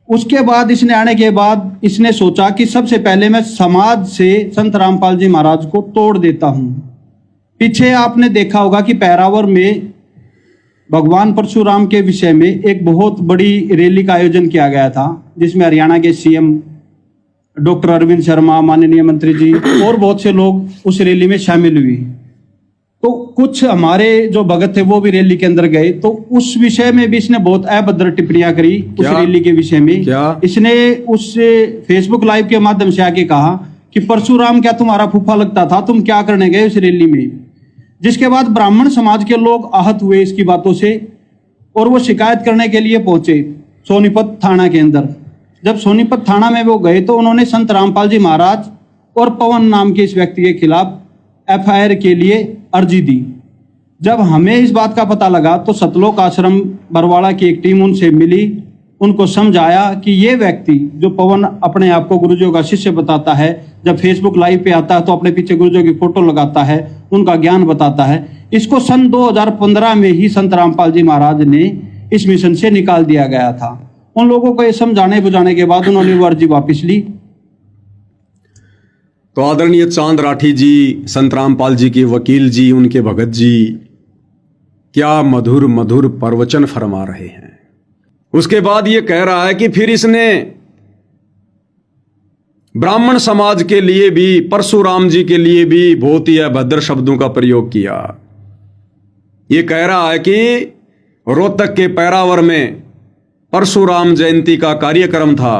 उसके बाद इसने आने के बाद इसने सोचा कि सबसे पहले मैं समाज से संत रामपाल जी महाराज को तोड़ देता हूं। पीछे आपने देखा होगा कि पैरावर में भगवान परशुराम के विषय में एक बहुत बड़ी रैली का आयोजन किया गया था, जिसमें हरियाणा के सीएम डॉक्टर अरविंद शर्मा, माननीय मंत्री जी और बहुत से लोग उस रैली में शामिल हुए। तो कुछ हमारे जो भगत थे वो भी रैली के अंदर गए, तो उस विषय में भी इसने बहुत अभद्र टिप्पणियां करी उस रैली के विषय में। इसने उस फेसबुक लाइव के माध्यम से आके कहा कि परशुराम क्या तुम्हारा फूफा लगता था, तुम क्या करने गए उस रैली में। जिसके बाद ब्राह्मण समाज के लोग आहत हुए इसकी बातों से और वो शिकायत करने के लिए पहुंचे सोनीपत थाना के अंदर। जब सोनीपत थाना में वो गए तो उन्होंने संत रामपाल जी महाराज और पवन नाम के इस व्यक्ति के खिलाफ एफआईआर के लिए अर्जी दी। जब हमें इस बात का पता लगा तो सतलोक आश्रम बरवाड़ा की एक टीम उनसे मिली, उनको समझाया कि ये व्यक्ति जो पवन अपने आप को गुरुजियों का शिष्य बताता है, जब फेसबुक लाइव पे आता है तो अपने पीछे गुरुजियों की फोटो लगाता है, उनका ज्ञान बताता है, इसको सन 2015 में ही संत रामपाल जी महाराज ने इस मिशन से निकाल दिया गया था। उन लोगों को ये समझाने बुझाने के बाद उन्होंने वो अर्जी वापस ली। तो आदरणीय चांद राठी जी, संत रामपाल जी के वकील जी, उनके भगत जी क्या मधुर मधुर प्रवचन फरमा रहे हैं। उसके बाद ये कह रहा है कि फिर इसने ब्राह्मण समाज के लिए भी, परशुराम जी के लिए भी बहुत ही अभद्र शब्दों का प्रयोग किया। ये कह रहा है कि रोहतक के पैरावर में परशुराम जयंती का कार्यक्रम था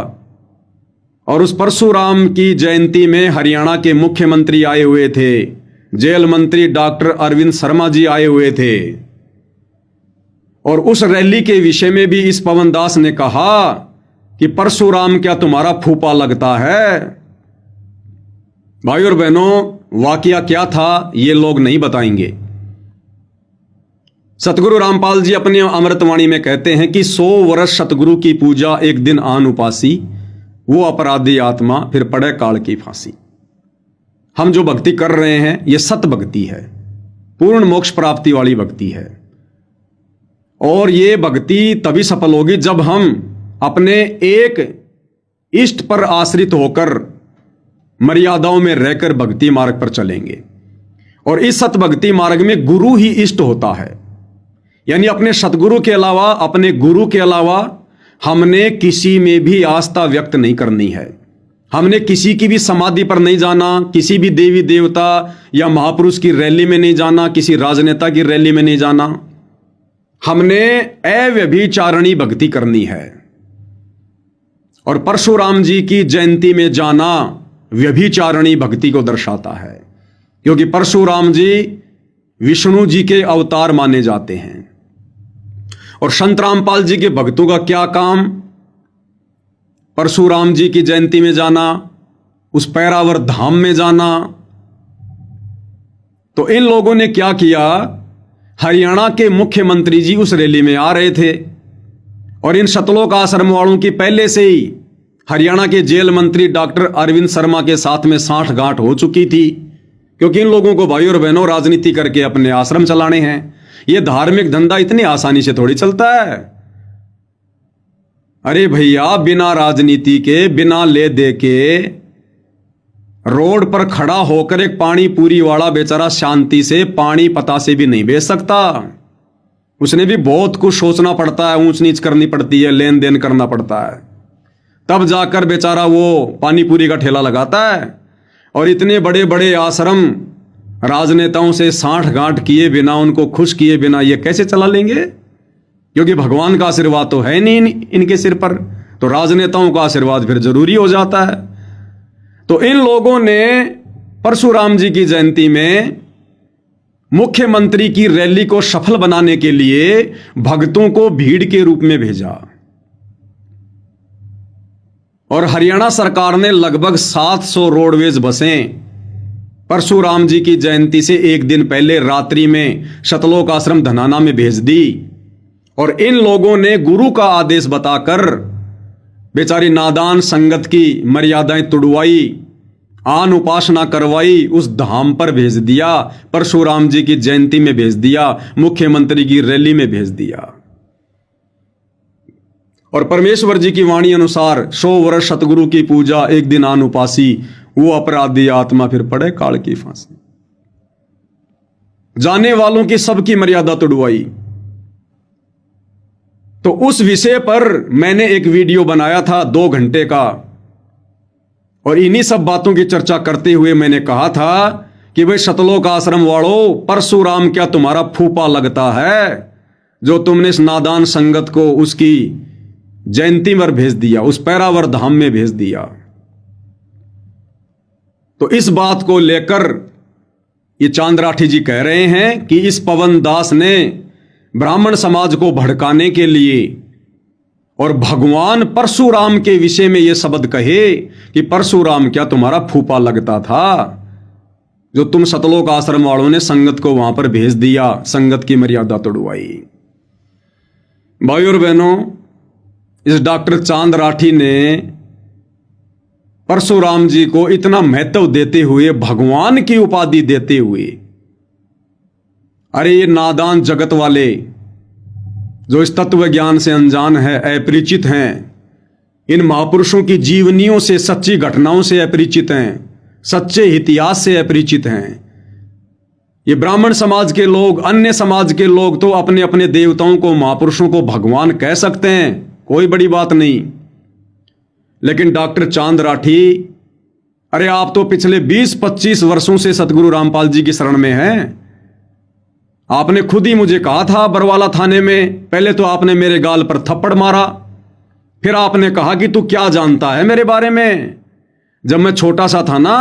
और उस परशुराम की जयंती में हरियाणा के मुख्यमंत्री आए हुए थे, जेल मंत्री डॉक्टर अरविंद शर्मा जी आए हुए थे और उस रैली के विषय में भी इस पवन दास ने कहा कि परशुराम क्या तुम्हारा फूफा लगता है। भाई और बहनों, वाकया क्या था ये लोग नहीं बताएंगे। सतगुरु रामपाल जी अपने अमृतवाणी में कहते हैं कि 100 वर्ष सतगुरु की पूजा एक दिन आन उपासी, वो अपराधी आत्मा फिर पड़े काल की फांसी। हम जो भक्ति कर रहे हैं ये सत भक्ति है, पूर्ण मोक्ष प्राप्ति वाली भक्ति है और ये भक्ति तभी सफल होगी जब हम अपने एक इष्ट पर आश्रित होकर मर्यादाओं में रहकर भक्ति मार्ग पर चलेंगे। और इस सत भक्ति मार्ग में गुरु ही इष्ट होता है, यानी अपने सतगुरु के अलावा, अपने गुरु के अलावा हमने किसी में भी आस्था व्यक्त नहीं करनी है। हमने किसी की भी समाधि पर नहीं जाना, किसी भी देवी देवता या महापुरुष की रैली में नहीं जाना, किसी राजनेता की रैली में नहीं जाना। हमने अव्यभिचारिणी भक्ति करनी है। और परशुराम जी की जयंती में जाना व्यभिचारिणी भक्ति को दर्शाता है, क्योंकि परशुराम जी विष्णु जी के अवतार माने जाते हैं। और संत रामपाल जी के भक्तों का क्या काम? परशुराम जी की जयंती में जाना, उस पैरावर धाम में जाना। तो इन लोगों ने क्या किया, हरियाणा के मुख्यमंत्री जी उस रैली में आ रहे थे और इन सतलोक आश्रम वालों की पहले से ही हरियाणा के जेल मंत्री डॉक्टर अरविंद शर्मा के साथ में साठ गांठ हो चुकी थी, क्योंकि इन लोगों को भाई और बहनों राजनीति करके अपने आश्रम चलाने हैं। ये धार्मिक धंधा इतनी आसानी से थोड़ी चलता है। अरे भैया, बिना राजनीति के, बिना ले दे के रोड पर खड़ा होकर एक पानी पूरी वाला बेचारा शांति से पानी पता से भी नहीं बेच सकता। उसने भी बहुत कुछ सोचना पड़ता है, ऊंच नीच करनी पड़ती है, लेन देन करना पड़ता है, तब जाकर बेचारा वो पानी पूरी का ठेला लगाता है। और इतने बड़े बड़े आश्रम राजनेताओं से साठ गांठ किए बिना, उनको खुश किए बिना ये कैसे चला लेंगे? क्योंकि भगवान का आशीर्वाद तो है नहीं इनके सिर पर, तो राजनेताओं का आशीर्वाद फिर जरूरी हो जाता है। तो इन लोगों ने परशुराम जी की जयंती में मुख्यमंत्री की रैली को सफल बनाने के लिए भक्तों को भीड़ के रूप में भेजा और हरियाणा सरकार ने लगभग 700 रोडवेज बसें परशुराम जी की जयंती से एक दिन पहले रात्रि में सतलोक आश्रम धनाना में भेज दी। और इन लोगों ने गुरु का आदेश बताकर बेचारी नादान संगत की मर्यादाएं तुड़वाई, आन उपासना करवाई, उस धाम पर भेज दिया, परशुराम जी की जयंती में भेज दिया, मुख्यमंत्री की रैली में भेज दिया। और परमेश्वर जी की वाणी अनुसार 100 वर्ष सतगुरु की पूजा एक दिन आन उपासी, वो अपराधी आत्मा फिर पड़े काल की फांसी। जाने वालों की सबकी मर्यादा तोड़वाई। तो उस विषय पर मैंने एक वीडियो बनाया था 2 घंटे का, और इन्हीं सब बातों की चर्चा करते हुए मैंने कहा था कि भाई सतलोक आश्रम वालों, परशुराम क्या तुम्हारा फूफा लगता है जो तुमने इस नादान संगत को उसकी जयंती पर भेज दिया, उस पैरावर धाम में भेज दिया। तो इस बात को लेकर ये चांद राठी जी कह रहे हैं कि इस पवन दास ने ब्राह्मण समाज को भड़काने के लिए और भगवान परशुराम के विषय में ये शब्द कहे कि परशुराम क्या तुम्हारा फूफा लगता था जो तुम सतलोक आश्रम वालों ने संगत को वहां पर भेज दिया, संगत की मर्यादा तोड़वाई। भाई और बहनों, इस डॉक्टर चांद राठी ने परशुराम जी को इतना महत्व देते हुए, भगवान की उपाधि देते हुए, अरे ये नादान जगत वाले जो इस तत्व ज्ञान से अनजान है, अपरिचित हैं, इन महापुरुषों की जीवनियों से, सच्ची घटनाओं से अपरिचित हैं, सच्चे इतिहास से अपरिचित हैं। ये ब्राह्मण समाज के लोग, अन्य समाज के लोग तो अपने अपने देवताओं को, महापुरुषों को भगवान कह सकते हैं, कोई बड़ी बात नहीं। लेकिन डॉक्टर चांद राठी, अरे आप तो पिछले 20-25 वर्षों से सतगुरु रामपाल जी की शरण में हैं। आपने खुद ही मुझे कहा था बरवाला थाने में, पहले तो आपने मेरे गाल पर थप्पड़ मारा, फिर आपने कहा कि तू क्या जानता है मेरे बारे में। जब मैं छोटा सा था ना,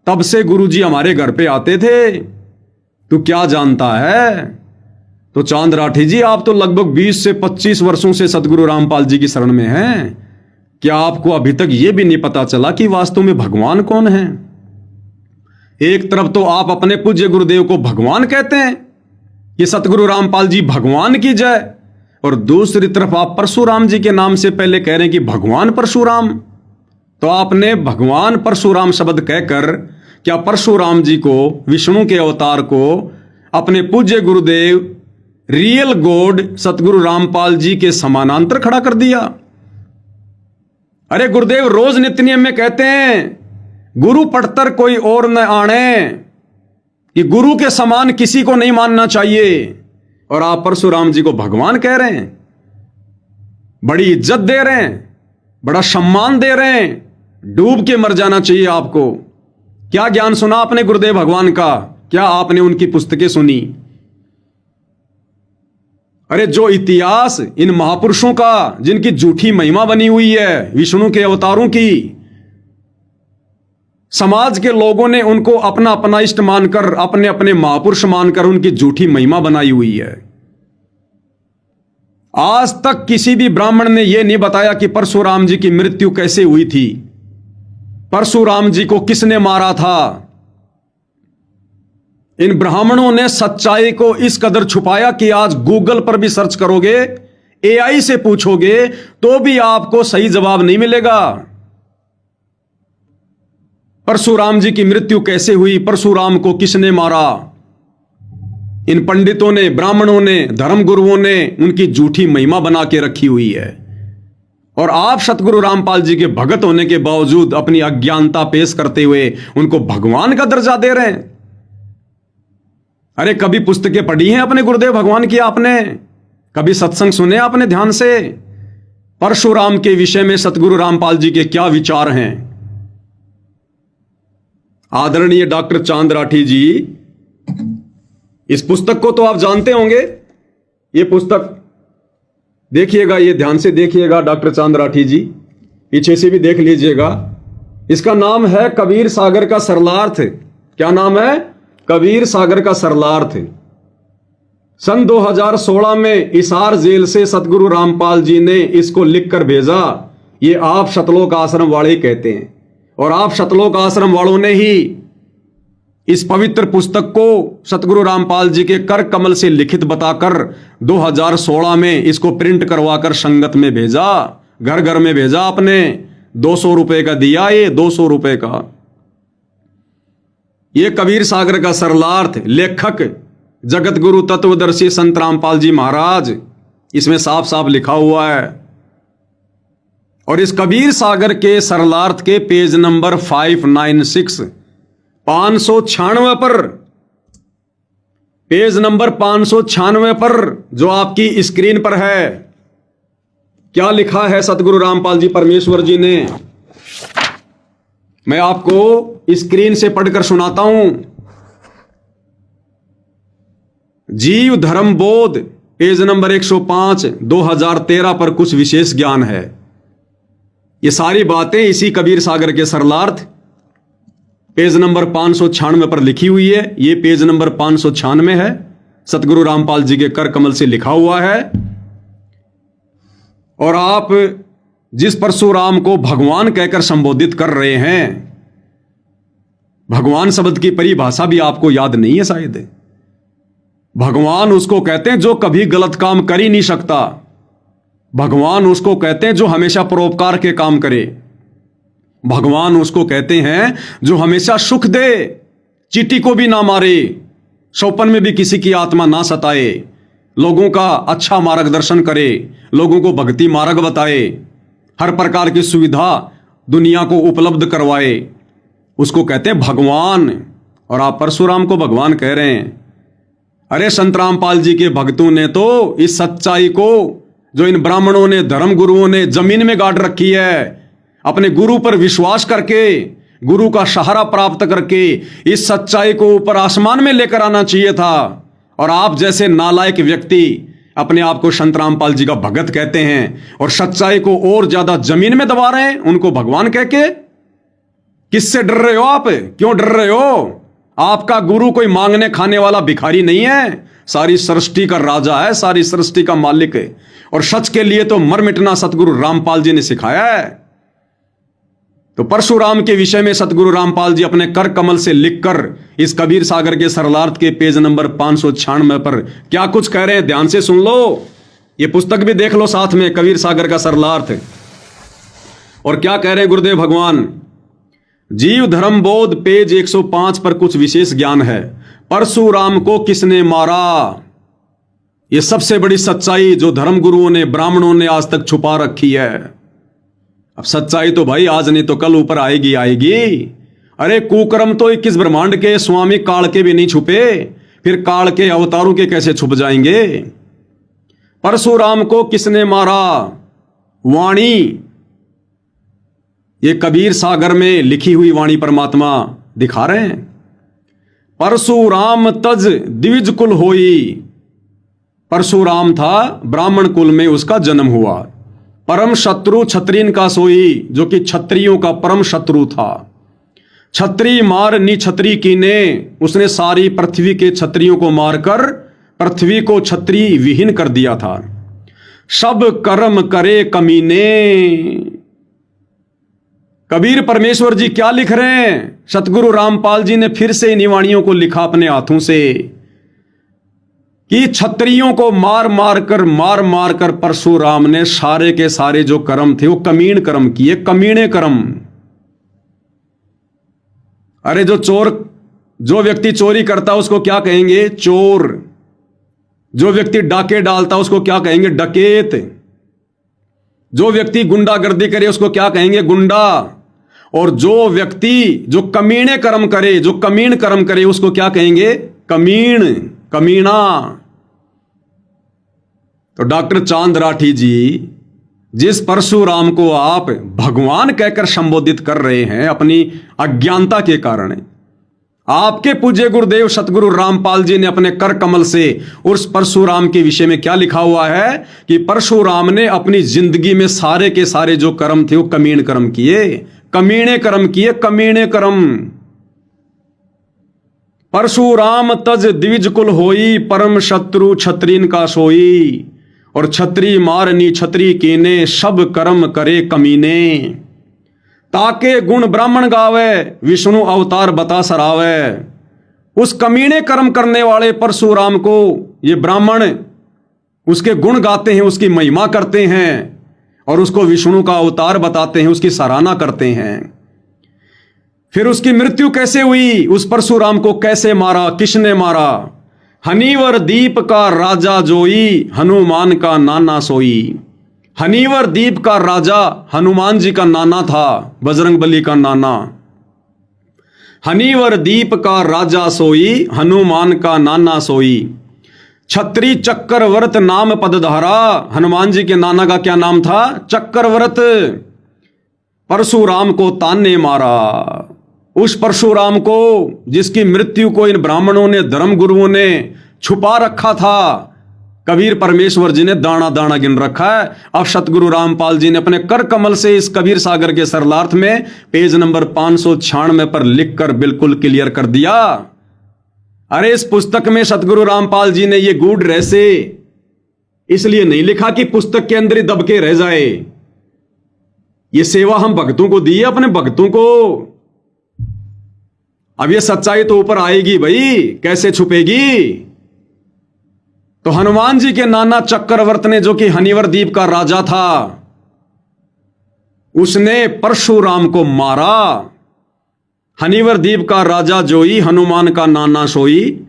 तब से गुरुजी हमारे घर पे आते थे, तू क्या जानता है। तो चांद राठी जी, आप तो लगभग 20 से 25 वर्षों से सतगुरु रामपाल जी की शरण में हैं। क्या आपको अभी तक यह भी नहीं पता चला कि वास्तव में भगवान कौन है? एक तरफ तो आप अपने पूज्य गुरुदेव को भगवान कहते हैं कि सतगुरु रामपाल जी भगवान की जय, और दूसरी तरफ आप परशुराम जी के नाम से पहले कह रहे हैं कि भगवान परशुराम। तो आपने भगवान परशुराम शब्द कहकर क्या परशुराम जी को, विष्णु के अवतार को, अपने पूज्य गुरुदेव रियल गॉड सतगुरु रामपाल जी के समानांतर खड़ा कर दिया? अरे गुरुदेव रोज नित्य नियम में कहते हैं, गुरु पढ़तर कोई और न आने, कि गुरु के समान किसी को नहीं मानना चाहिए, और आप परशुराम जी को भगवान कह रहे हैं। बड़ी इज्जत दे रहे हैं, बड़ा सम्मान दे रहे हैं। डूब के मर जाना चाहिए आपको। क्या ज्ञान सुना आपने गुरुदेव भगवान का? क्या आपने उनकी पुस्तकें सुनी? अरे जो इतिहास इन महापुरुषों का, जिनकी झूठी महिमा बनी हुई है विष्णु के अवतारों की, समाज के लोगों ने उनको अपना अपना इष्ट मानकर, अपने अपने महापुरुष मानकर उनकी झूठी महिमा बनाई हुई है। आज तक किसी भी ब्राह्मण ने यह नहीं बताया कि परशुराम जी की मृत्यु कैसे हुई थी, परशुराम जी को किसने मारा था। इन ब्राह्मणों ने सच्चाई को इस कदर छुपाया कि आज गूगल पर भी सर्च करोगे, एआई से पूछोगे तो भी आपको सही जवाब नहीं मिलेगा। परशुराम जी की मृत्यु कैसे हुई, परशुराम को किसने मारा, इन पंडितों ने, ब्राह्मणों ने, धर्मगुरुओं ने उनकी झूठी महिमा बना के रखी हुई है। और आप सतगुरु रामपाल जी के भगत होने के बावजूद अपनी अज्ञानता पेश करते हुए उनको भगवान का दर्जा दे रहे हैं। अरे कभी पुस्तकें पढ़ी हैं अपने गुरुदेव भगवान की आपने? कभी सत्संग सुने आपने ध्यान से? परशुराम के विषय में सतगुरु रामपाल जी के क्या विचार हैं? आदरणीय डॉक्टर चांद राठी जी, इस पुस्तक को तो आप जानते होंगे। ये पुस्तक देखिएगा, ये ध्यान से देखिएगा डॉक्टर चांद राठी जी, पीछे से भी देख लीजिएगा। इसका नाम है कबीर सागर का सरलार्थ। क्या नाम है? कबीर सागर का सरलार्थ। सन 2016 में हिसार जेल से सतगुरु रामपाल जी ने इसको लिखकर भेजा। ये आप सतलोक आश्रम वाले कहते हैं, और आप सतलोक आश्रम वालों ने ही इस पवित्र पुस्तक को सतगुरु रामपाल जी के कर कमल से लिखित बताकर 2016 में इसको प्रिंट करवाकर संगत में भेजा, घर घर में भेजा। आपने 200 रुपए का दिया, ये 200 रुपए का। ये कबीर सागर का सरलार्थ, लेखक जगत गुरु तत्वदर्शी संत रामपाल जी महाराज, इसमें साफ साफ लिखा हुआ है और इस कबीर सागर के सरलार्थ के पेज नंबर 596 596 पर, पेज नंबर 596 पर जो आपकी स्क्रीन पर है, क्या लिखा है सतगुरु रामपाल जी परमेश्वर जी ने, मैं आपको स्क्रीन से पढ़कर सुनाता हूं। जीव धर्म बोध पेज नंबर 105 2013 पर कुछ विशेष ज्ञान है। ये सारी बातें इसी कबीर सागर के सरलार्थ पेज नंबर 596 पर लिखी हुई है। ये पेज नंबर 596 है, सतगुरु रामपाल जी के कर कमल से लिखा हुआ है। और आप जिस परशुराम को भगवान कहकर संबोधित कर रहे हैं, भगवान शब्द की परिभाषा भी आपको याद नहीं है शायद। भगवान उसको कहते हैं जो कभी गलत काम कर ही नहीं सकता। भगवान उसको कहते हैं जो हमेशा परोपकार के काम करे। भगवान उसको कहते हैं जो हमेशा सुख दे, चींटी को भी ना मारे, सौपन में भी किसी की आत्मा ना सताए, लोगों का अच्छा मार्गदर्शन करे, लोगों को भक्ति मार्ग बताए, हर प्रकार की सुविधा दुनिया को उपलब्ध करवाए, उसको कहते हैं भगवान। और आप परशुराम को भगवान कह रहे हैं। अरे संत रामपाल जी के भक्तों ने तो इस सच्चाई को, जो इन ब्राह्मणों ने, धर्म गुरुओं ने जमीन में गाड़ रखी है, अपने गुरु पर विश्वास करके, गुरु का सहारा प्राप्त करके इस सच्चाई को ऊपर आसमान में लेकर आना चाहिए था। और आप जैसे नालायक व्यक्ति अपने आप को संत रामपाल जी का भगत कहते हैं और सच्चाई को और ज्यादा जमीन में दबा रहे हैं, उनको भगवान कह के। किससे डर रहे हो आप? क्यों डर रहे हो? आपका गुरु कोई मांगने खाने वाला भिखारी नहीं है, सारी सृष्टि का राजा है, सारी सृष्टि का मालिक है। और सच के लिए तो मर मिटना सतगुरु रामपाल जी ने सिखाया है। तो परशुराम के विषय में सतगुरु रामपाल जी अपने कर कमल से लिखकर इस कबीर सागर के सरलार्थ के पेज नंबर 596 पर क्या कुछ कह रहे हैं, ध्यान से सुन लो। ये पुस्तक भी देख लो साथ में, कबीर सागर का सरलार्थ। और क्या कह रहे हैं गुरुदेव भगवान? जीव धर्म बोध पेज 105 पर कुछ विशेष ज्ञान है। परशुराम को किसने मारा? यह सबसे बड़ी सच्चाई जो धर्म गुरुओं ने, ब्राह्मणों ने आज तक छुपा रखी है। अब सच्चाई तो भाई आज नहीं तो कल ऊपर आएगी आएगी। अरे कुकर्म तो 21 ब्रह्मांड के स्वामी काल के भी नहीं छुपे, फिर काल के अवतारों के कैसे छुप जाएंगे? परशुराम को किसने मारा? वाणी, ये कबीर सागर में लिखी हुई वाणी परमात्मा दिखा रहे हैं। परशुराम तज द्विज कुल होई। परशुराम था, ब्राह्मण कुल में उसका जन्म हुआ। परम शत्रु क्षत्रियन का सोई, जो कि क्षत्रियों का परम शत्रु था। क्षत्रिय मार नि क्षत्रिय कीने, उसने सारी पृथ्वी के क्षत्रियों को मारकर पृथ्वी को क्षत्रिय विहीन कर दिया था। सब कर्म करे कमीने। कबीर परमेश्वर जी क्या लिख रहे हैं? सतगुरु रामपाल जी ने फिर से इन वाणियों को लिखा अपने हाथों से कि क्षत्रियों को मार मार कर परशुराम ने सारे के सारे जो कर्म थे वो कमीण कर्म किए, कमीणे कर्म। अरे जो व्यक्ति चोरी करता उसको क्या कहेंगे? चोर। जो व्यक्ति डाके डालता उसको क्या कहेंगे? डकैत। जो व्यक्ति गुंडागर्दी करे उसको क्या कहेंगे? गुंडा। और जो व्यक्ति जो कमीने कर्म करे, जो कमीण कर्म करे, उसको क्या कहेंगे? कमीण, कमीना। तो डॉक्टर चांद राठी जी, जिस परशुराम को आप भगवान कहकर संबोधित कर रहे हैं अपनी अज्ञानता के कारण, आपके पूज्य गुरुदेव सतगुरु रामपाल जी ने अपने कर कमल से उस परशुराम के विषय में क्या लिखा हुआ है कि परशुराम ने अपनी जिंदगी में सारे के सारे जो कर्म थे वो कमीण कर्म किए, कमीणे कर्म किए, कमीणे कर्म। परशुराम तज द्विज कुल होई, परम शत्रु क्षत्रियन का सोई। और क्षत्रिय मारनी क्षत्रिय कीने, सब कर्म करे कमीने। ताके गुण ब्राह्मण गावे, विष्णु अवतार बता सरावे। उस कमीने कर्म करने वाले परशुराम को ये ब्राह्मण उसके गुण गाते हैं, उसकी महिमा करते हैं और उसको विष्णु का अवतार बताते हैं, उसकी सराहना करते हैं। फिर उसकी मृत्यु कैसे हुई? उस परशुराम को कैसे मारा? किसने मारा? हनीवर दीप का राजा जोई, हनुमान का नाना सोई। हनीवर द्वीप का राजा हनुमान जी का नाना था, बजरंगबली का नाना। हनीवर द्वीप का राजा सोई, हनुमान का नाना सोई। छत्री चक्रवर्त नाम पदधारा, हनुमान जी के नाना का क्या नाम था? चक्रवर्त। परशुराम को ताने मारा, उस परशुराम को जिसकी मृत्यु को इन ब्राह्मणों ने, धर्म गुरुओं ने छुपा रखा था, कबीर परमेश्वर जी ने दाना दाना गिन रखा है। अब सतगुरु रामपाल जी ने अपने कर कमल से इस कबीर सागर के सरलार्थ में पेज नंबर 596 पर लिखकर बिल्कुल क्लियर कर दिया। अरे इस पुस्तक में सतगुरु रामपाल जी ने ये गूढ़ रहस्य इसलिए नहीं लिखा कि पुस्तक के अंदर ही दब के रह जाए। ये सेवा हम भक्तों को दी है, अपने भक्तों को। अब ये सच्चाई तो ऊपर आएगी भाई, कैसे छुपेगी? तो हनुमान जी के नाना चक्रवर्त ने, जो कि हनीवर द्वीप का राजा था, उसने परशुराम को मारा। हनीवर द्वीप का राजा जोई, हनुमान का नाना सोई।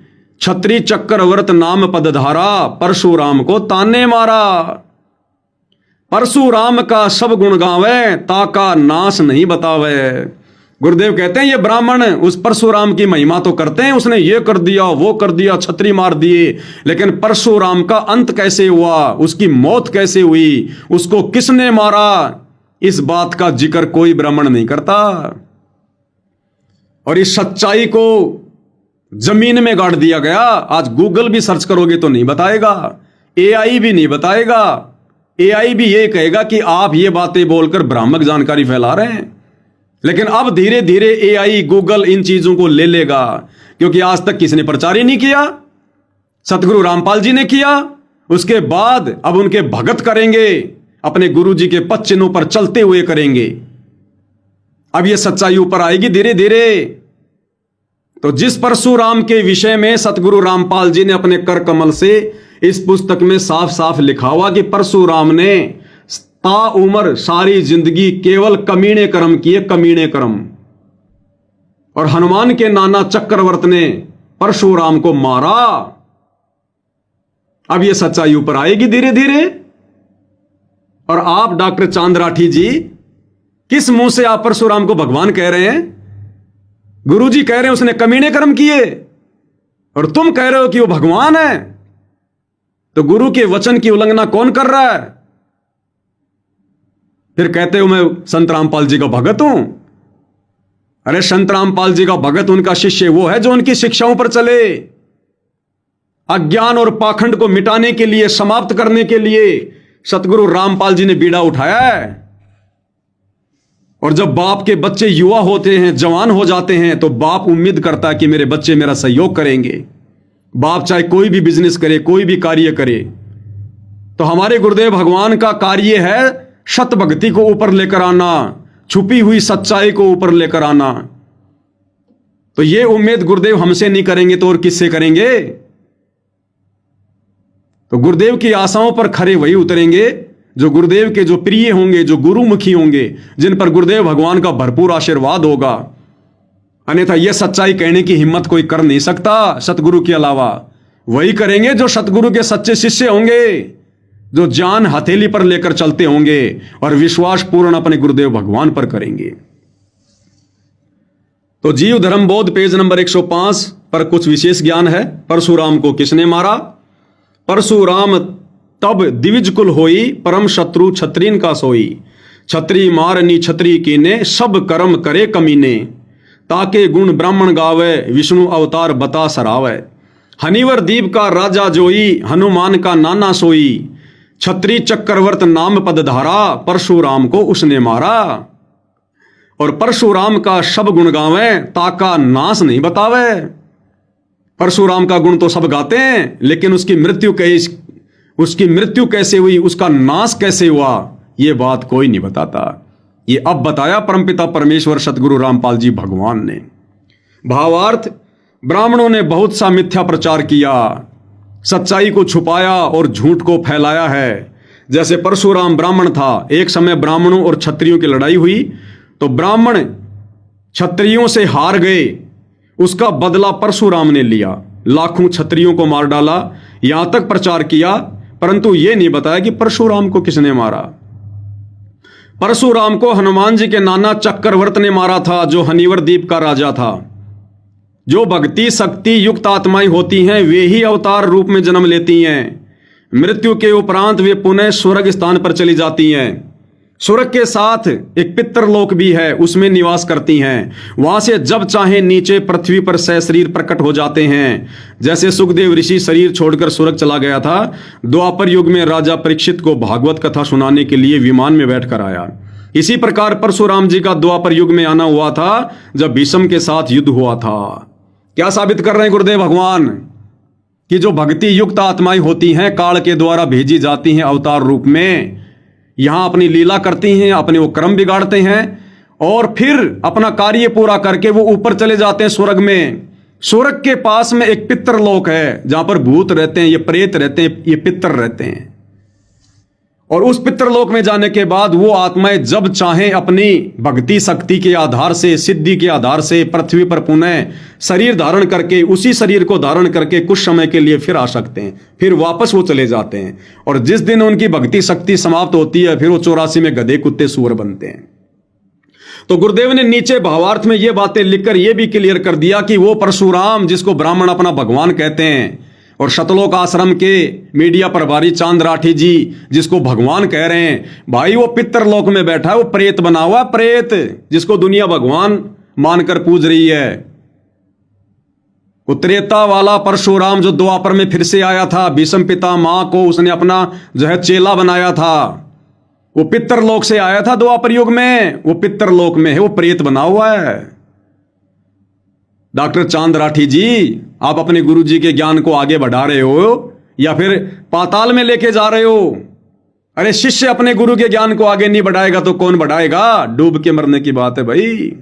छत्री चक्रवर्त नाम पदधारा, परशुराम को ताने मारा। परशुराम का सब गुण गावे, ताका नाश नहीं बतावे। गुरुदेव कहते हैं ये ब्राह्मण उस परशुराम की महिमा तो करते हैं, उसने ये कर दिया, वो कर दिया, छत्री मार दिए, लेकिन परशुराम का अंत कैसे हुआ, उसकी मौत कैसे हुई, उसको किसने मारा, इस बात का जिक्र कोई ब्राह्मण नहीं करता। और इस सच्चाई को जमीन में गाड़ दिया गया। आज गूगल भी सर्च करोगे तो नहीं बताएगा, एआई भी नहीं बताएगा। एआई भी ये कहेगा कि आप ये बातें बोलकर भ्रामक जानकारी फैला रहे हैं। लेकिन अब धीरे धीरे एआई, गूगल इन चीजों को ले लेगा, क्योंकि आज तक किसने प्रचार ही नहीं किया, सतगुरु रामपाल जी ने किया। उसके बाद अब उनके भगत करेंगे, अपने गुरु जी के पद चिन्हों पर चलते हुए करेंगे। अब यह सच्चाई ऊपर आएगी धीरे धीरे। तो जिस परशुराम के विषय में सतगुरु रामपाल जी ने अपने कर कमल से इस पुस्तक में साफ साफ लिखा हुआ कि परशुराम ने ताउम्र सारी जिंदगी केवल कमीने कर्म किए, कमीने कर्म। और हनुमान के नाना चक्रवर्त ने परशुराम को मारा। अब यह सच्चाई ऊपर आएगी धीरे धीरे। और आप डॉक्टर चांद राठी जी, किस मुंह से आप परशुराम को भगवान कह रहे हैं? गुरु जी कह रहे हैं उसने कमीने कर्म किए, और तुम कह रहे हो कि वो भगवान है। तो गुरु के वचन की उल्लंघना कौन कर रहा है? फिर कहते हो मैं संत रामपाल जी का भगत हूं। अरे संत रामपाल जी का भगत, उनका शिष्य वो है जो उनकी शिक्षाओं पर चले। अज्ञान और पाखंड को मिटाने के लिए, समाप्त करने के लिए सतगुरु रामपाल जी ने बीड़ा उठाया है। और जब बाप के बच्चे युवा होते हैं, जवान हो जाते हैं, तो बाप उम्मीद करता है कि मेरे बच्चे मेरा सहयोग करेंगे। बाप चाहे कोई भी बिजनेस करे, कोई भी कार्य करे। तो हमारे गुरुदेव भगवान का कार्य है शत भक्ति को ऊपर लेकर आना, छुपी हुई सच्चाई को ऊपर लेकर आना। तो ये उम्मीद गुरुदेव हमसे नहीं करेंगे तो और किससे करेंगे? तो गुरुदेव की आशाओं पर खरे वही उतरेंगे जो गुरुदेव के जो प्रिय होंगे, जो गुरुमुखी होंगे, जिन पर गुरुदेव भगवान का भरपूर आशीर्वाद होगा। अन्यथा यह सच्चाई कहने की हिम्मत कोई कर नहीं सकता सतगुरु के अलावा। वही करेंगे जो सतगुरु के सच्चे शिष्य होंगे, जो जान हथेली पर लेकर चलते होंगे और विश्वास पूर्ण अपने गुरुदेव भगवान पर करेंगे। तो जीव धर्म बोध पेज नंबर 105 पर कुछ विशेष ज्ञान है। परशुराम को किसने मारा? परशुराम तब द्विज कुल होई, परम शत्रु छत्रीन का सोई। छत्री मारनी छत्री कीने, सब कर्म करे कमीने। ताके गुण ब्राह्मण गावे, विष्णु अवतार बता सरावे। हनीवर द्वीप का राजा जोई, हनुमान का नाना सोई। छत्री चक्रवर्त नाम पदधारा, परशुराम को उसने मारा। और परशुराम का सब गुण गावे, ताका नाश नहीं बतावे। परशुराम का गुण तो सब गाते हैं, लेकिन उसकी मृत्यु कैसे हुई, उसका नाश कैसे हुआ, यह बात कोई नहीं बताता। ये अब बताया परमपिता परमेश्वर सतगुरु रामपाल जी भगवान ने। भावार्थ, ब्राह्मणों ने बहुत सा मिथ्या प्रचार किया, सच्चाई को छुपाया और झूठ को फैलाया है। जैसे परशुराम ब्राह्मण था, एक समय ब्राह्मणों और क्षत्रियों की लड़ाई हुई, तो ब्राह्मण क्षत्रियों से हार गए। उसका बदला परशुराम ने लिया, लाखों क्षत्रियों को मार डाला। यहां तक प्रचार किया, परंतु यह नहीं बताया कि परशुराम को किसने मारा। परशुराम को हनुमान जी के नाना चक्रवर्त ने मारा था, जो हनीवर द्वीप का राजा था। जो भक्ति शक्ति युक्त आत्माएं होती हैं वे ही अवतार रूप में जन्म लेती हैं। मृत्यु के उपरांत वे पुनः स्वर्ग स्थान पर चली जाती हैं। स्वर्ग के साथ एक पितरलोक भी है, उसमें निवास करती हैं। वहां से जब चाहे नीचे पृथ्वी पर सशरीर प्रकट हो जाते हैं। जैसे सुखदेव ऋषि शरीर छोड़कर स्वर्ग चला गया था, द्वापर युग में राजा परीक्षित को भागवत कथा सुनाने के लिए विमान में बैठकर आया। इसी प्रकार परशुराम जी का द्वापर युग में आना हुआ था, जब भीष्म के साथ युद्ध हुआ था। क्या साबित कर रहे हैं गुरुदेव भगवान? कि जो भक्ति युक्त आत्माएं होती हैं काल के द्वारा भेजी जाती हैं अवतार रूप में, यहां अपनी लीला करती हैं, अपने वो कर्म बिगाड़ते हैं और फिर अपना कार्य पूरा करके वो ऊपर चले जाते हैं स्वर्ग में। स्वर्ग के पास में एक पितरलोक है जहां पर भूत रहते हैं, ये प्रेत रहते हैं, ये पितर रहते हैं। और उस पितरलोक में जाने के बाद वो आत्माएं जब चाहें अपनी भक्ति शक्ति के आधार से, सिद्धि के आधार से पृथ्वी पर पुनः शरीर धारण करके, उसी शरीर को धारण करके कुछ समय के लिए फिर आ सकते हैं, फिर वापस वो चले जाते हैं। और जिस दिन उनकी भक्ति शक्ति समाप्त होती है, फिर वो 84 में गधे कुत्ते सूअर बनते हैं। तो गुरुदेव ने नीचे भावार्थ में ये बातें लिखकर यह भी क्लियर कर दिया कि वो परशुराम जिसको ब्राह्मण अपना भगवान कहते हैं, और शतलोक आश्रम के मीडिया प्रभारी चांद राठी जी जिसको भगवान कह रहे हैं, भाई वो पितरलोक में बैठा है, वो प्रेत बना हुआ प्रेत, जिसको दुनिया भगवान मानकर पूज रही है। वो त्रेता वाला परशुराम जो द्वापर में फिर से आया था, भीष्म पिता मां को उसने अपना जो है चेला बनाया था, वो पितरलोक से आया था द्वापर युग में, वो पितरलोक में है, वो प्रेत बना हुआ है। डॉक्टर चांद राठी जी, आप अपने गुरु जी के ज्ञान को आगे बढ़ा रहे हो या फिर पाताल में लेके जा रहे हो? अरे शिष्य अपने गुरु के ज्ञान को आगे नहीं बढ़ाएगा तो कौन बढ़ाएगा? डूब के मरने की बात है भाई।